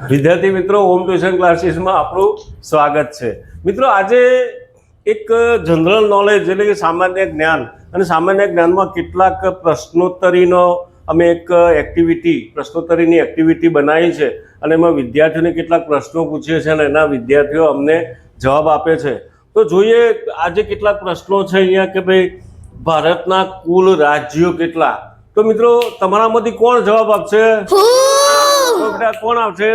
વિદ્યાર્થી મિત્રો, home tuition ક્લાસીસમાં આપણું સ્વાગત છે. મિત્રો, આજે એક જનરલ નોલેજ એટલે કે સામાન્ય જ્ઞાન અને સામાન્ય જ્ઞાનમાં કેટલાક પ્રશ્નોત્તરીનો અમે એક પ્રશ્નોત્તરીની એક્ટિવિટી બનાવી છે અને એમાં વિદ્યાર્થીઓને કેટલાક પ્રશ્નો પૂછીએ છીએ અને એના વિદ્યાર્થીઓ અમને જવાબ આપે છે. તો જોઈએ આજે કેટલાક પ્રશ્નો છે અહીંયા કે ભાઈ ભારતના કુલ રાજ્યો કેટલા. તો મિત્રો, તમારામાંથી કોણ જવાબ આપશે? તો બેટા કોણ આવશે?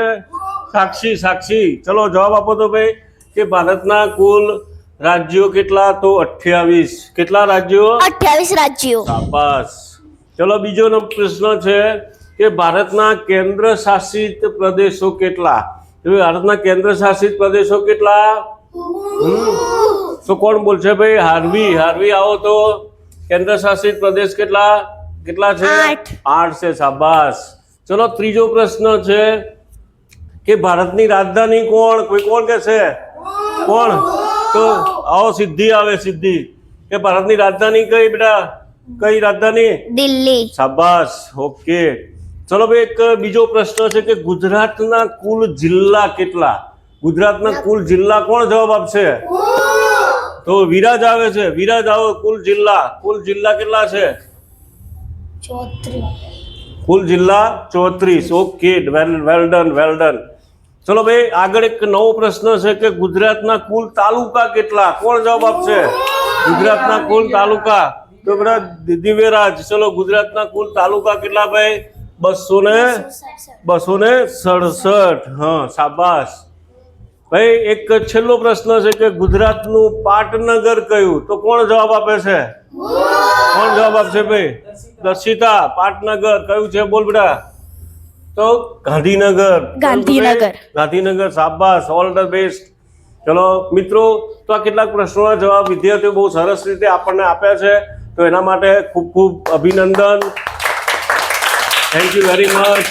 સાક્ષી. ચલો જવાબ આપો તો ભાઈ કે ભારતના કુલ રાજ્યો કેટલા? તો 28. કેટલા રાજ્યો? 28 રાજ્યો. શાબાશ. ચલો બીજો પ્રશ્ન છે કે ભારતના કેન્દ્ર શાસિત પ્રદેશો કેટલા? ભારતના કેન્દ્ર શાસિત પ્રદેશો કેટલા? તો કોણ બોલશે ભાઈ? હાર્વી આવો તો. કેન્દ્ર શાસિત પ્રદેશ કેટલા છે? 8 છે. શાબાશ. ચલો ત્રીજો પ્રશ્ન છે કે ભારતની રાજધાની કોણ? કોણ કહેશે? કોણ? તો આવો સિદ્ધિ કે ભારતની રાજધાની કઈ બેટા? કઈ રાજધાની? દિલ્હી. શાબાશ. ઓકે. ચલો ભાઈ એક બીજો પ્રશ્ન છે કે ગુજરાતના કુલ જિલ્લા કેટલા? ગુજરાતના કુલ જિલ્લા કોણ જવાબ આપશે? તો વિરાજ આવે છે. વિરાજ આવો. કુલ જિલ્લા કેટલા છે? 34. કુલ જિલ્લા 34. Okay, well done. ચલો ભાઈ આગળ એક નવો પ્રશ્ન છે કે ગુજરાતના કુલ તાલુકા કેટલા? કોણ જવાબ આપશે? ગુજરાતના કુલ તાલુકા. તો બધા દિવ્યરાજ. ચલો ગુજરાતના કુલ તાલુકા કેટલા ભાઈ? 267. હા, શાબાશ ભાઈ. એક છેલ્લો પ્રશ્ન છે કે ગુજરાતનું પાટનગર કયું? તો કોણ જવાબ આપે છે? કોણ જવાબ આપશે ભાઈ? દર્શિતા. પાટનગર કયું છે? બોલ બેટા. તો ગાંધીનગર. શાબાશ. All the best. ચલો મિત્રો, તો આ કેટલાક પ્રશ્નોના જવાબ વિદ્યાર્થીઓ બહુ સરસ રીતે આપણને આપ્યા છે. તો એના માટે ખૂબ અભિનંદન. Thank you very much.